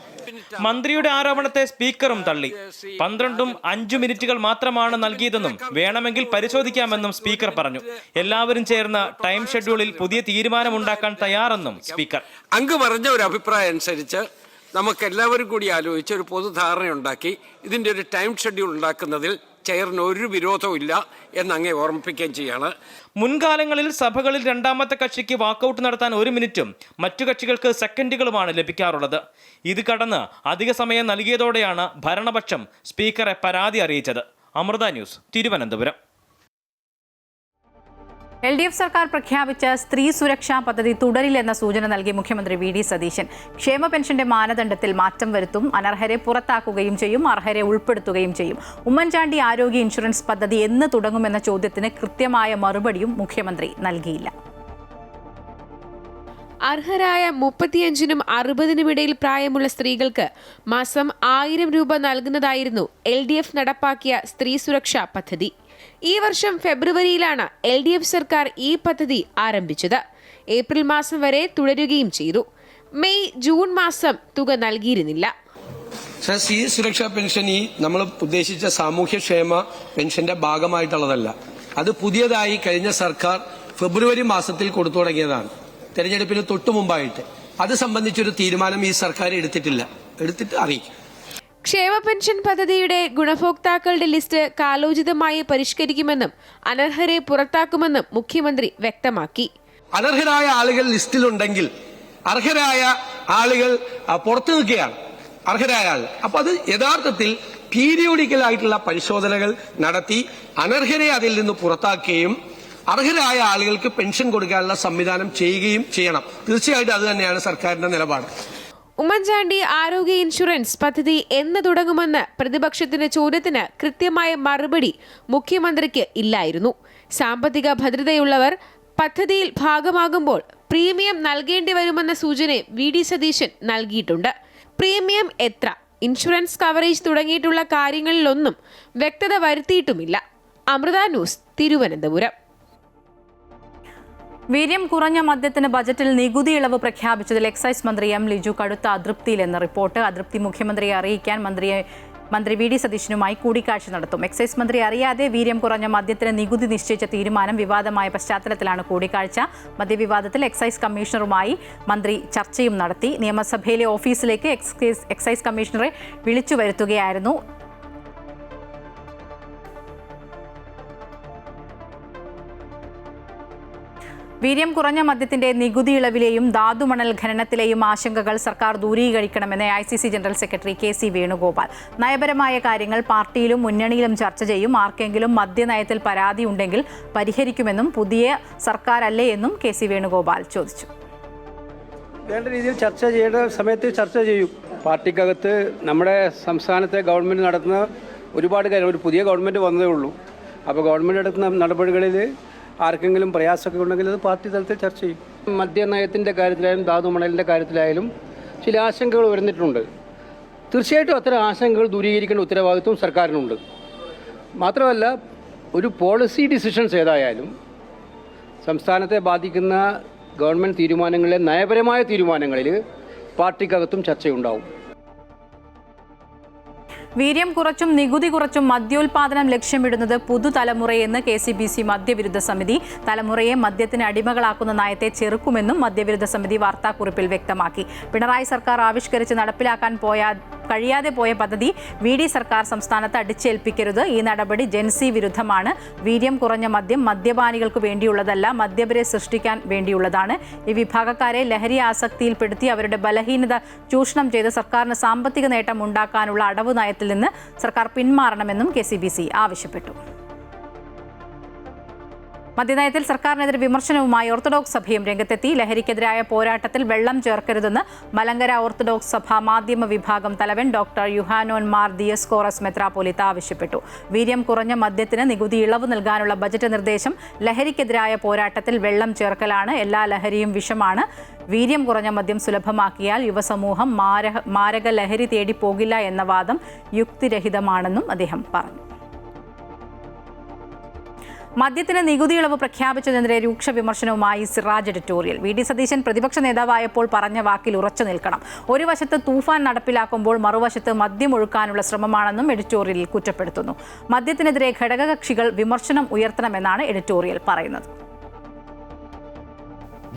മന്ത്രിയുടെ ആരോപണത്തെ സ്പീക്കറും തള്ളി. 12ഉം 5 മിനിറ്റുകൾ മാത്രമാണ് നൽകിയതെന്നും വേണമെങ്കിൽ പരിശോധിക്കാമെന്നും സ്പീക്കർ പറഞ്ഞു. എല്ലാവരും ചേർന്ന് ടൈം ഷെഡ്യൂളിൽ പുതിയ തീരുമാനമുണ്ടാക്കാൻ തയ്യാറെന്നും സ്പീക്കർ. അങ്ങ് പറഞ്ഞ ഒരു അഭിപ്രായം അനുസരിച്ച് നമുക്ക് എല്ലാവരും കൂടി ആലോചിച്ച് ഒരു പൊതുധാരണയുണ്ടാക്കി ഇതിൻ്റെ ഒരു ടൈം ഷെഡ്യൂൾ ഉണ്ടാക്കുന്നതിൽ ചെയറിന് ഒരു വിരോധവും ഇല്ല എന്നങ്ങേ ഓർമ്മിപ്പിക്കുകയും ചെയ്യാണ്. മുൻകാലങ്ങളിൽ സഭകളിൽ രണ്ടാമത്തെ കക്ഷിക്ക് വാക്കൌട്ട് നടത്താൻ 1 മിനിറ്റും മറ്റു കക്ഷികൾക്ക് സെക്കൻഡുകളുമാണ് ലഭിക്കാറുള്ളത്. ഇത് കടന്ന് അധിക സമയം നൽകിയതോടെയാണ് ഭരണപക്ഷം സ്പീക്കറെ പരാതി അറിയിച്ചത്. അമൃത ന്യൂസ്, തിരുവനന്തപുരം. LDF സർക്കാർ പ്രഖ്യാപിച്ച സ്ത്രീ സുരക്ഷാ പദ്ധതി തുടരില്ലെന്ന സൂചന നൽകി മുഖ്യമന്ത്രി VD സതീശൻ. ക്ഷേമ പെൻഷന്റെ മാനദണ്ഡത്തിൽ മാറ്റം വരുത്തും, അനർഹരെ പുറത്താക്കുകയും ചെയ്യും, അർഹരെ ഉൾപ്പെടുത്തുകയും ചെയ്യും. ഉമ്മൻചാണ്ടി ആരോഗ്യ ഇൻഷുറൻസ് പദ്ധതി എന്ന് തുടങ്ങുമെന്ന ചോദ്യത്തിന് കൃത്യമായ മറുപടിയും മുഖ്യമന്ത്രി നൽകിയില്ല. അർഹരായ 35-നും 60-നും ഇടയിൽ പ്രായമുള്ള സ്ത്രീകൾക്ക് മാസം 1000 രൂപ നൽകുന്നതായിരുന്നു LDF നടപ്പാക്കിയ സ്ത്രീ സുരക്ഷാ പദ്ധതി. ഈ വർഷം ഫെബ്രുവരിയിലാണ് LDF സർക്കാർ ഈ പദ്ധതി ആരംഭിച്ചത്. ഏപ്രിൽ മാസം വരെ തുടരുകയും ചെയ്തു. മെയ് ജൂൺ മാസം തുക നൽകിയിരുന്നില്ല. സ്ത്രീ സുരക്ഷാ പെൻഷൻ ഈ നമ്മൾ ഉദ്ദേശിച്ച സാമൂഹ്യക്ഷേമ പെൻഷന്റെ ഭാഗമായിട്ടുള്ളതല്ല. അത് പുതിയതായി കഴിഞ്ഞ സർക്കാർ ഫെബ്രുവരി മാസത്തിൽ കൊടുത്തു തുടങ്ങിയതാണ്, തെരഞ്ഞെടുപ്പിന് തൊട്ടു മുമ്പായിട്ട്. അത് സംബന്ധിച്ചൊരു തീരുമാനം ഈ സർക്കാർ എടുത്തിട്ട് അറിയിക്കും. ക്ഷേമ പെൻഷൻ പദ്ധതിയുടെ ഗുണഭോക്താക്കളുടെ ലിസ്റ്റ് കാലോചിതമായി പരിഷ്കരിക്കുമെന്നും അനർഹരെ പുറത്താക്കുമെന്നും മുഖ്യമന്ത്രി വ്യക്തമാക്കി. അനർഹരായ ആളുകൾ ലിസ്റ്റിലുണ്ടെങ്കിൽ അർഹരായ ആളുകൾ പുറത്തു നിൽക്കുകയാണ്. അർഹരായ ആൾ അപ്പൊ അത് യഥാർത്ഥത്തിൽ പീരിയോഡിക്കൽ ആയിട്ടുള്ള പരിശോധനകൾ നടത്തി അനർഹരെ അതിൽ നിന്ന് പുറത്താക്കുകയും അർഹരായ ആളുകൾക്ക് പെൻഷൻ കൊടുക്കാനുള്ള സംവിധാനം ചെയ്യുകയും ചെയ്യണം. തീർച്ചയായിട്ടും അത് തന്നെയാണ് സർക്കാരിന്റെ നിലപാട്. ഉമ്മൻചാണ്ടി ആരോഗ്യ ഇൻഷുറൻസ് പദ്ധതി എന്ന് തുടങ്ങുമെന്ന് പ്രതിപക്ഷത്തിന്റെ ചോദ്യത്തിന് കൃത്യമായ മറുപടി മുഖ്യമന്ത്രിക്ക് ഇല്ലായിരുന്നു. സാമ്പത്തിക ഭദ്രതയുള്ളവർ പദ്ധതിയിൽ ഭാഗമാകുമ്പോൾ പ്രീമിയം നൽകേണ്ടി വരുമെന്ന സൂചന VD സതീശൻ നൽകിയിട്ടുണ്ട്. പ്രീമിയം എത്ര, ഇൻഷുറൻസ് കവറേജ് തുടങ്ങിയിട്ടുള്ള കാര്യങ്ങളിലൊന്നും വ്യക്തത വരുത്തിയിട്ടുമില്ല. അമൃത ന്യൂസ്, തിരുവനന്തപുരം. വീര്യം കുറഞ്ഞ മദ്യത്തിന് ബജറ്റിൽ നികുതി ഇളവ് പ്രഖ്യാപിച്ചതിൽ എക്സൈസ് മന്ത്രി M. ലിജു കടുത്ത അതൃപ്തിയിലെന്ന് റിപ്പോർട്ട്. അതൃപ്തി മുഖ്യമന്ത്രിയെ അറിയിക്കാൻ മന്ത്രി VD സതീശനുമായി കൂടിക്കാഴ്ച നടത്തും. എക്സൈസ് മന്ത്രി അറിയാതെ വീര്യം കുറഞ്ഞ മദ്യത്തിന് നികുതി നിശ്ചയിച്ച തീരുമാനം വിവാദമായ പശ്ചാത്തലത്തിലാണ് കൂടിക്കാഴ്ച. മദ്യവിവാദത്തിൽ എക്സൈസ് കമ്മീഷണറുമായി മന്ത്രി ചർച്ചയും നടത്തി. നിയമസഭയിലെ ഓഫീസിലേക്ക് എക്സൈസ് കമ്മീഷണറെ വിളിച്ചു വരുത്തുകയായിരുന്നു. വീര്യം കുറഞ്ഞ മദ്യത്തിന്റെ നികുതി ഇളവിലെയും ധാതുമണൽ ഖനനത്തിലെയും ആശങ്കകൾ സർക്കാർ ദൂരീകരിക്കണമെന്ന് ICC general secretary KC Venugopal. നയപരമായ കാര്യങ്ങൾ പാർട്ടിയിലും മുന്നണിയിലും ചർച്ച ചെയ്യും. ആർക്കെങ്കിലും മദ്യനയത്തിൽ പരാതി ഉണ്ടെങ്കിൽ പരിഹരിക്കുമെന്നും പുതിയ സർക്കാരല്ലേ എന്നും KC വേണുഗോപാൽ ചോദിച്ചു. വേണ്ട രീതിയിൽ ചർച്ച ചെയ്യേണ്ട സമയത്ത് ചർച്ച ചെയ്യും. പാർട്ടിക്കകത്ത് നമ്മുടെ സംസ്ഥാനത്തെ ഗവൺമെൻറ് നടത്തുന്ന ഒരുപാട് കാര്യം, ഒരു പുതിയ ഗവൺമെൻറ് വന്നതേ ഉള്ളൂ. അപ്പോൾ ഗവൺമെൻറ് എടുക്കുന്ന നടപടികളിൽ ആർക്കെങ്കിലും പ്രയാസമൊക്കെ ഉണ്ടെങ്കിൽ അത് പാർട്ടി തലത്തിൽ ചർച്ച ചെയ്യും. മദ്യനയത്തിൻ്റെ കാര്യത്തിലായാലും ധാതുമണലിൻ്റെ കാര്യത്തിലായാലും ചില ആശങ്കകൾ വരുന്നിട്ടുണ്ട്. തീർച്ചയായിട്ടും അത്തരം ആശങ്കകൾ ദൂരീകരിക്കേണ്ട ഉത്തരവാദിത്വം സർക്കാരിനുണ്ട്. മാത്രമല്ല, ഒരു പോളിസി ഡിസിഷൻസ് ഏതായാലും സംസ്ഥാനത്തെ ബാധിക്കുന്ന ഗവൺമെൻറ് തീരുമാനങ്ങളിലെ നയപരമായ തീരുമാനങ്ങളിൽ പാർട്ടിക്കകത്തും ചർച്ചയുണ്ടാവും. വീര്യം കുറച്ചും നികുതി കുറച്ചും മദ്യോൽപാദനം ലക്ഷ്യമിടുന്നത് പുതുതലമുറയെന്ന് KCBC മദ്യവിരുദ്ധ സമിതി. തലമുറയെ മദ്യത്തിന് അടിമകളാക്കുന്ന നയത്തെ ചെറുക്കുമെന്നും മദ്യവിരുദ്ധ സമിതി വാർത്താക്കുറിപ്പിൽ വ്യക്തമാക്കി. പിണറായി സർക്കാർ ആവിഷ്കരിച്ച് നടപ്പിലാക്കാൻ കഴിയാതെ പോയ പദ്ധതി VD സർക്കാർ സംസ്ഥാനത്ത് അടിച്ചേൽപ്പിക്കരുത്. ഈ നടപടി ജെൻസി വിരുദ്ധമാണ്. വീര്യം കുറഞ്ഞ മദ്യം മദ്യപാനികൾക്ക് വേണ്ടിയുള്ളതല്ല, മദ്യപരെ സൃഷ്ടിക്കാൻ വേണ്ടിയുള്ളതാണ്. ഈ വിഭാഗക്കാരെ ലഹരി ആസക്തിയിൽപ്പെടുത്തി അവരുടെ ബലഹീനത ചൂഷണം ചെയ്ത് സർക്കാരിന് സാമ്പത്തിക നേട്ടം ഉണ്ടാക്കാനുള്ള അടവ് നയത്തിൽ നിന്ന് സർക്കാർ പിന്മാറണമെന്നും KCBC ആവശ്യപ്പെട്ടു. മദ്യനയത്തിൽ സർക്കാരിനെതിരെ വിമർശനവുമായി ഓർത്തഡോക്സ് സഭയും രംഗത്തെത്തി. ലഹരിക്കെതിരായ പോരാട്ടത്തിൽ വെള്ളം ചേർക്കരുതെന്ന് മലങ്കര ഓർത്തഡോക്സ് സഭ മാധ്യമ വിഭാഗം തലവൻ ഡോക്ടർ യുഹാനോൻ മാർ ദിയസ്കോറസ് മെത്രാപ്പൊലീത്ത ആവശ്യപ്പെട്ടു. വീര്യം കുറഞ്ഞ മദ്യത്തിന് നികുതി ഇളവ് നൽകാനുള്ള ബജറ്റ് നിർദ്ദേശം ലഹരിക്കെതിരായ പോരാട്ടത്തിൽ വെള്ളം ചേർക്കലാണ്. എല്ലാ ലഹരിയും വിഷമാണ്. വീര്യം കുറഞ്ഞ മദ്യം സുലഭമാക്കിയാൽ യുവസമൂഹം മാരക ലഹരി തേടി പോകില്ല എന്ന വാദം യുക്തിരഹിതമാണെന്നും അദ്ദേഹം പറഞ്ഞു. മദ്യത്തിന് നികുതി ഇളവ് പ്രഖ്യാപിച്ചതിനെതിരെ രൂക്ഷ വിമർശനവുമായി സിറാജ് എഡിറ്റോറിയൽ. VD സതീശൻ പ്രതിപക്ഷ നേതാവായപ്പോൾ പറഞ്ഞ വാക്കിൽ ഉറച്ചു നിൽക്കണം. ഒരു വശത്ത് തൂഫാൻ നടപ്പിലാക്കുമ്പോൾ മറുവശത്ത് മദ്യം ഒഴുക്കാനുള്ള ശ്രമമാണെന്നും എഡിറ്റോറിയലിൽ കുറ്റപ്പെടുത്തുന്നു. മദ്യത്തിനെതിരെ ഘടകകക്ഷികൾ വിമർശനം ഉയർത്തണമെന്നാണ് എഡിറ്റോറിയൽ പറയുന്നത്.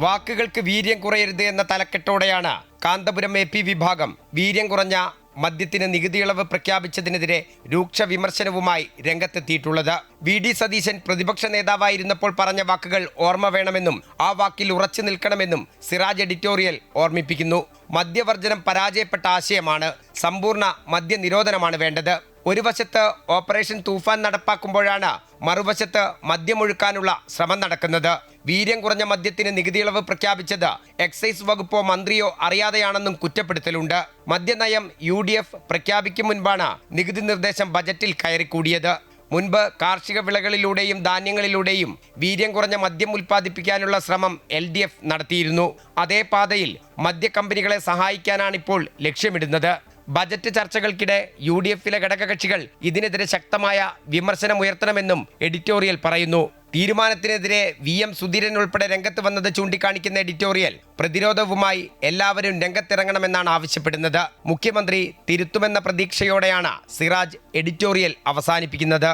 വാക്കുകൾക്ക് വീര്യം കുറയരുത് എന്ന തലക്കെട്ടോടെയാണ് കാന്തപുരം AP വിഭാഗം വീര്യം കുറഞ്ഞ മദ്യത്തിന് നികുതി ഇളവ് പ്രഖ്യാപിച്ചതിനെതിരെ രൂക്ഷ വിമർശനവുമായി രംഗത്തെത്തിയിട്ടുള്ളത്. VD സതീശൻ പ്രതിപക്ഷ നേതാവായിരുന്നപ്പോൾ പറഞ്ഞ വാക്കുകൾ ഓർമ്മ വേണമെന്നും ആ വാക്കിൽ ഉറച്ചു നിൽക്കണമെന്നും സിറാജ് എഡിറ്റോറിയൽ ഓർമ്മിപ്പിക്കുന്നു. മദ്യവർജനം പരാജയപ്പെട്ട ആശയമാണ്. സമ്പൂർണ്ണ മദ്യനിരോധനമാണ് വേണ്ടത്. ഒരു വശത്ത് ഓപ്പറേഷൻ തൂഫാൻ നടപ്പാക്കുമ്പോഴാണ് മറുവശത്ത് മദ്യമൊഴുക്കാനുള്ള ശ്രമം നടക്കുന്നത്. വീര്യം കുറഞ്ഞ മദ്യത്തിന് നികുതി ഇളവ് പ്രഖ്യാപിച്ചത് എക്സൈസ് വകുപ്പോ മന്ത്രിയോ അറിയാതെയാണെന്നും കുറ്റപ്പെടുത്തലുണ്ട്. മദ്യനയം UDF പ്രഖ്യാപിക്കും മുൻപാണ് നികുതി നിർദ്ദേശം ബജറ്റിൽ കയറിക്കൂടിയത്. മുൻപ് കാർഷിക വിളകളിലൂടെയും ധാന്യങ്ങളിലൂടെയും വീര്യം കുറഞ്ഞ മദ്യം ഉൽപ്പാദിപ്പിക്കാനുള്ള ശ്രമം LDF നടത്തിയിരുന്നു. അതേ പാതയിൽ മദ്യക്കമ്പനികളെ സഹായിക്കാനാണിപ്പോൾ ലക്ഷ്യമിടുന്നത്. ബജറ്റ് ചർച്ചകൾക്കിടെ UDFിലെ ഘടകകക്ഷികൾ ഇതിനെതിരെ ശക്തമായ വിമർശനമുയർത്തണമെന്നും എഡിറ്റോറിയൽ പറയുന്നു. തീരുമാനത്തിനെതിരെ VM സുധീരൻ ഉൾപ്പെടെ രംഗത്ത് വന്നത് ചൂണ്ടിക്കാണിക്കുന്ന എഡിറ്റോറിയൽ പ്രതിരോധവുമായി എല്ലാവരും രംഗത്തിറങ്ങണമെന്നാണ് ആവശ്യപ്പെടുന്നത്. മുഖ്യമന്ത്രി തിരുത്തുമെന്ന പ്രതീക്ഷയോടെയാണ് സിറാജ് എഡിറ്റോറിയൽ അവസാനിപ്പിക്കുന്നത്.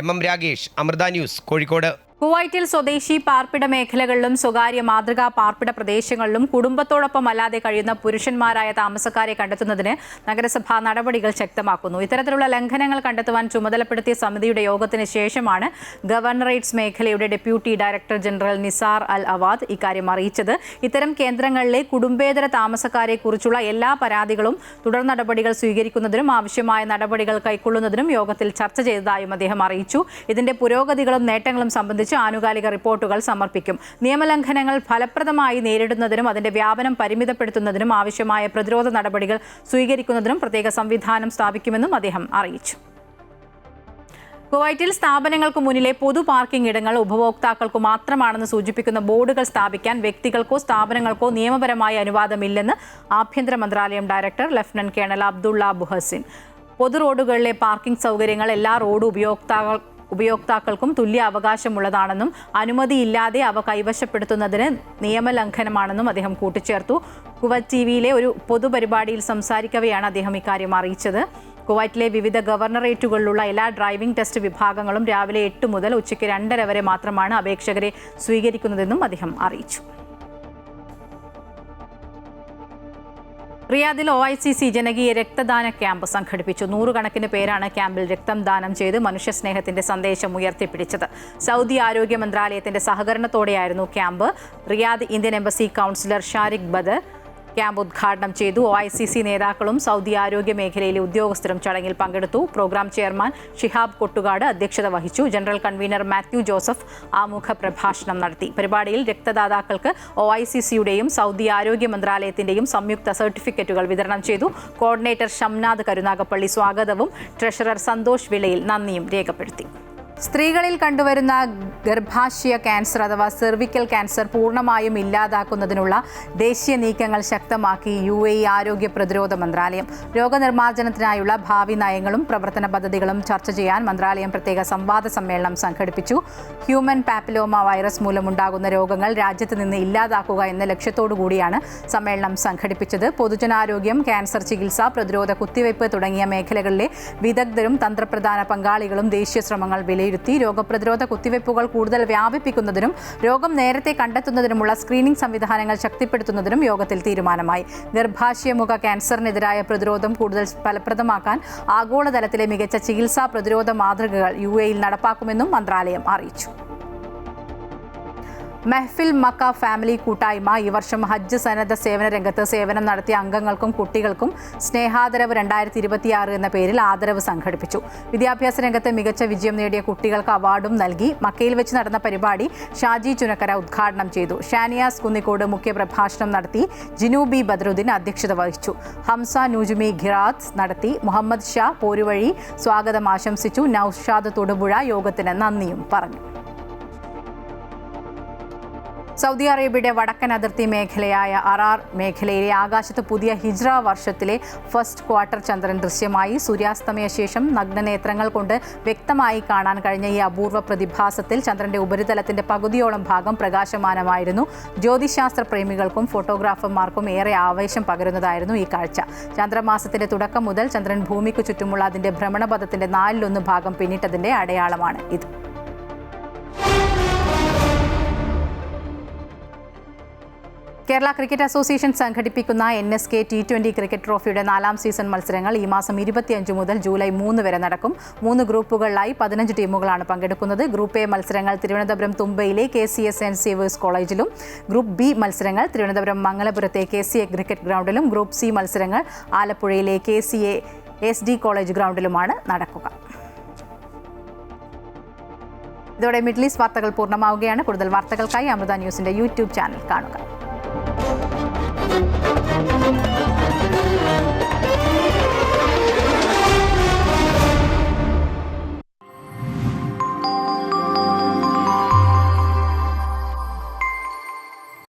MM Ragesh, Amrita news, Kozhikode. കുവൈറ്റിൽ സ്വദേശി പാർപ്പിട മേഖലകളിലും സ്വകാര്യ മാതൃകാ പാർപ്പിട പ്രദേശങ്ങളിലും കുടുംബത്തോടൊപ്പം അല്ലാതെ കഴിയുന്ന പുരുഷന്മാരായ താമസക്കാരെ കണ്ടെത്തുന്നതിന് നഗരസഭ നടപടികൾ ശക്തമാക്കുന്നു. ഇത്തരത്തിലുള്ള ലംഘനങ്ങൾ കണ്ടെത്തുവാൻ ചുമതലപ്പെടുത്തിയ സമിതിയുടെ യോഗത്തിന് ശേഷമാണ് ഗവർണറേറ്റ്സ് മേഖലയുടെ ഡെപ്യൂട്ടി ഡയറക്ടർ ജനറൽ നിസാർ അൽ അവാദ് ഇക്കാര്യം അറിയിച്ചത്. ഇത്തരം കേന്ദ്രങ്ങളിലെ കുടുംബേതര താമസക്കാരെ കുറിച്ചുള്ള എല്ലാ പരാതികളും തുടർ നടപടികൾ സ്വീകരിക്കുന്നതിനും ആവശ്യമായ നടപടികൾ കൈക്കൊള്ളുന്നതിനും യോഗത്തിൽ ചർച്ച ചെയ്തതായും അദ്ദേഹം അറിയിച്ചു. ഇതിന്റെ പുരോഗതികളും നേട്ടങ്ങളും സംബന്ധിച്ച് ആനുകാലിക റിപ്പോർട്ടുകൾ സമർപ്പിക്കും. നിയമലംഘനങ്ങൾ ഫലപ്രദമായി നേരിടുന്നതിനും അതിന്റെ വ്യാപനം പരിമിതപ്പെടുത്തുന്നതിനും ആവശ്യമായ പ്രതിരോധ നടപടികൾ സ്വീകരിക്കുന്നതിനും പ്രത്യേക സംവിധാനം സ്ഥാപിക്കുമെന്നും അദ്ദേഹം അറിയിച്ചു. കുവൈറ്റിൽ സ്ഥാപനങ്ങൾക്ക് മുന്നിലെ പൊതു പാർക്കിംഗ് ഇടങ്ങൾ ഉപഭോക്താക്കൾക്കു മാത്രമാണെന്ന് സൂചിപ്പിക്കുന്ന ബോർഡുകൾ സ്ഥാപിക്കാൻ വ്യക്തികൾക്കോ സ്ഥാപനങ്ങൾക്കോ നിയമപരമായ അനുവാദമില്ലെന്ന് ആഭ്യന്തര മന്ത്രാലയം ഡയറക്ടർ ലഫ്റ്റനന്റ് കേണൽ അബ്ദുള്ള ബുഹസിൻ. പൊതു റോഡുകളിലെ പാർക്കിംഗ് സൗകര്യങ്ങൾ എല്ലാ റോഡ് ഉപയോക്താക്കൾക്കും തുല്യ അവകാശമുള്ളതാണെന്നും അനുമതിയില്ലാതെ അവ കൈവശപ്പെടുത്തുന്നതിന് നിയമലംഘനമാണെന്നും അദ്ദേഹം കൂട്ടിച്ചേർത്തു. കുവൈറ്റ് TVയിലെ ഒരു പൊതുപരിപാടിയിൽ സംസാരിക്കവെയാണ് അദ്ദേഹം ഇക്കാര്യം അറിയിച്ചത്. കുവൈറ്റിലെ വിവിധ ഗവർണറേറ്റുകളിലുള്ള എല്ലാ ഡ്രൈവിംഗ് ടെസ്റ്റ് വിഭാഗങ്ങളും രാവിലെ 8 മുതൽ ഉച്ചയ്ക്ക് 2:30 വരെ മാത്രമാണ് അപേക്ഷകരെ സ്വീകരിക്കുന്നതെന്നും അദ്ദേഹം അറിയിച്ചു. റിയാദിൽ OICC ജനകീയ രക്തദാന ക്യാമ്പ് സംഘടിപ്പിച്ചു. 100 കണക്കിന് പേരാണ് ക്യാമ്പിൽ രക്തം ദാനം ചെയ്ത് മനുഷ്യസ്നേഹത്തിന്റെ സന്ദേശം ഉയർത്തിപ്പിടിച്ചത്. സൗദി ആരോഗ്യ മന്ത്രാലയത്തിന്റെ സഹകരണത്തോടെയായിരുന്നു camp. Riyadh Indian embassy counsellor Shariq Badar camp ഉദ്ഘാടനം ചെയ്തു. OICC നേതാക്കളും സൗദി ആരോഗ്യ മേഖലയിലെ ഉദ്യോഗസ്ഥരും ചടങ്ങിൽ പങ്കെടുത്തു. പ്രോഗ്രാം ചെയർമാൻ ഷിഹാബ് കൊട്ടുകാട് അധ്യക്ഷത വഹിച്ചു. ജനറൽ കൺവീനർ മാത്യു ജോസഫ് ആമുഖ പ്രഭാഷണം നടത്തി. പരിപാടിയിൽ രക്തദാതാക്കൾക്ക് OICCയുടെയും സൗദി ആരോഗ്യ മന്ത്രാലയത്തിന്റെയും സംയുക്ത സർട്ടിഫിക്കറ്റുകൾ വിതരണം ചെയ്തു. കോർഡിനേറ്റർ ഷംനാദ് കരുനാഗപ്പള്ളി സ്വാഗതവും ട്രഷറർ സന്തോഷ് വിളയിൽ നന്ദിയും രേഖപ്പെടുത്തി. സ്ത്രീകളിൽ കണ്ടുവരുന്ന ഗർഭാശയ ക്യാൻസർ അഥവാ സെർവിക്കൽ ക്യാൻസർ പൂർണ്ണമായും ഇല്ലാതാക്കുന്നതിനുള്ള ദേശീയ നീക്കങ്ങൾ ശക്തമാക്കി UAE ആരോഗ്യ പ്രതിരോധ മന്ത്രാലയം. രോഗനിർമ്മാർജ്ജനത്തിനായുള്ള ഭാവി നയങ്ങളും പ്രവർത്തന പദ്ധതികളും ചർച്ച ചെയ്യാൻ മന്ത്രാലയം പ്രത്യേക സംവാദ സമ്മേളനം സംഘടിപ്പിച്ചു. ഹ്യൂമൻ പാപ്പിലോമ വൈറസ് മൂലമുണ്ടാകുന്ന രോഗങ്ങൾ രാജ്യത്ത് നിന്ന് ഇല്ലാതാക്കുക എന്ന ലക്ഷ്യത്തോടു കൂടിയാണ് സമ്മേളനം സംഘടിപ്പിച്ചത്. പൊതുജനാരോഗ്യം, ക്യാൻസർ ചികിത്സ, പ്രതിരോധ കുത്തിവയ്പ് തുടങ്ങിയ മേഖലകളിലെ വിദഗ്ധരും തന്ത്രപ്രധാന പങ്കാളികളും ദേശീയ ശ്രമങ്ങൾ വിലയിരുത്തി. രോഗപ്രതിരോധ കുത്തിവയ്പ്പുകൾ കൂടുതൽ വ്യാപിപ്പിക്കുന്നതിനും രോഗം നേരത്തെ കണ്ടെത്തുന്നതിനുമുള്ള സ്ക്രീനിംഗ് സംവിധാനങ്ങൾ ശക്തിപ്പെടുത്തുന്നതിനും യോഗത്തിൽ തീരുമാനമായി. ഗർഭാശയമുഖ ക്യാൻസറിനെതിരായ പ്രതിരോധം കൂടുതൽ ഫലപ്രദമാക്കാൻ ആഗോളതലത്തിലെ മികച്ച ചികിത്സാ പ്രതിരോധ മാതൃകകൾ UAEയിൽ നടപ്പാക്കുമെന്നും മന്ത്രാലയം അറിയിച്ചു. മെഹ്ഫിൽ മക്ക ഫാമിലി കൂട്ടായ്മ ഈ വർഷം ഹജ്ജ് സന്നദ്ധ സേവന രംഗത്ത് സേവനം നടത്തിയ അംഗങ്ങൾക്കും കുട്ടികൾക്കും സ്നേഹാദരവ് 2026 എന്ന പേരിൽ ആദരവ് സംഘടിപ്പിച്ചു. വിദ്യാഭ്യാസ രംഗത്ത് മികച്ച വിജയം നേടിയ കുട്ടികൾക്ക് അവാർഡും നൽകി. മക്കയിൽ വെച്ച് നടന്ന പരിപാടി ഷാജി ചുനക്കര ഉദ്ഘാടനം ചെയ്തു. ഷാനിയാസ് കുന്നിക്കോട് മുഖ്യപ്രഭാഷണം നടത്തി. ജിനൂബി ബദ്രുദ്ദീൻ അധ്യക്ഷത വഹിച്ചു. ഹംസ നൂജുമി ഖിറാത്ത് നടത്തി. മുഹമ്മദ് ഷാ പോരുവഴി സ്വാഗതം ആശംസിച്ചു. നൌഷാദ് തൊടുപുഴ യോഗത്തിന് നന്ദിയും പറഞ്ഞു. സൗദി അറേബ്യയുടെ വടക്കൻ അതിർത്തി മേഖലയായ അറാർ മേഖലയിലെ ആകാശത്ത് പുതിയ ഹിജ്റ വർഷത്തിലെ ഫസ്റ്റ് ക്വാർട്ടർ ചന്ദ്രൻ ദൃശ്യമായി. സൂര്യാസ്തമയ ശേഷം നഗ്നനേത്രങ്ങൾ കൊണ്ട് വ്യക്തമായി കാണാൻ കഴിഞ്ഞ ഈ അപൂർവ പ്രതിഭാസത്തിൽ ചന്ദ്രന്റെ ഉപരിതലത്തിന്റെ പകുതിയോളം ഭാഗം പ്രകാശമാനമായിരുന്നു. ജ്യോതിശാസ്ത്ര പ്രേമികൾക്കും ഫോട്ടോഗ്രാഫർമാർക്കും ഏറെ ആവേശം പകരുന്നതായിരുന്നു ഈ കാഴ്ച. ചന്ദ്രമാസത്തിന്റെ തുടക്കം മുതൽ ചന്ദ്രൻ ഭൂമിക്ക് ചുറ്റുമുള്ള അതിന്റെ ഭ്രമണപഥത്തിന്റെ 1/4 ഭാഗം പിന്നിട്ടതിന്റെ അടയാളമാണ് ഇത്. കേരള ക്രിക്കറ്റ് അസോസിയേഷൻ സംഘടിപ്പിക്കുന്ന NSK T20 ക്രിക്കറ്റ് ട്രോഫിയുടെ 4ാം സീസൺ മത്സരങ്ങൾ ഈ മാസം 25 മുതൽ ജൂലൈ 3 വരെ നടക്കും. 3 ഗ്രൂപ്പുകളിലായി 15 ടീമുകളാണ് പങ്കെടുക്കുന്നത്. ഗ്രൂപ്പ് എ മത്സരങ്ങൾ തിരുവനന്തപുരം തുമ്പയിലെ KCS St. Xavier's കോളേജിലും, ഗ്രൂപ്പ് ബി മത്സരങ്ങൾ തിരുവനന്തപുരം മംഗലപുരത്തെ KCA ക്രിക്കറ്റ് ഗ്രൗണ്ടിലും, ഗ്രൂപ്പ് സി മത്സരങ്ങൾ ആലപ്പുഴയിലെ KCA SD കോളേജ് ഗ്രൗണ്ടിലുമാണ് നടക്കുക. ഇതോടെ മിഡിൽ ഈസ്റ്റ് വാർത്തകൾ പൂർണ്ണമാവുകയാണ്. കൂടുതൽ വാർത്തകൾക്കായി അമൃത ന്യൂസിന്റെ YouTube ചാനൽ കാണുക.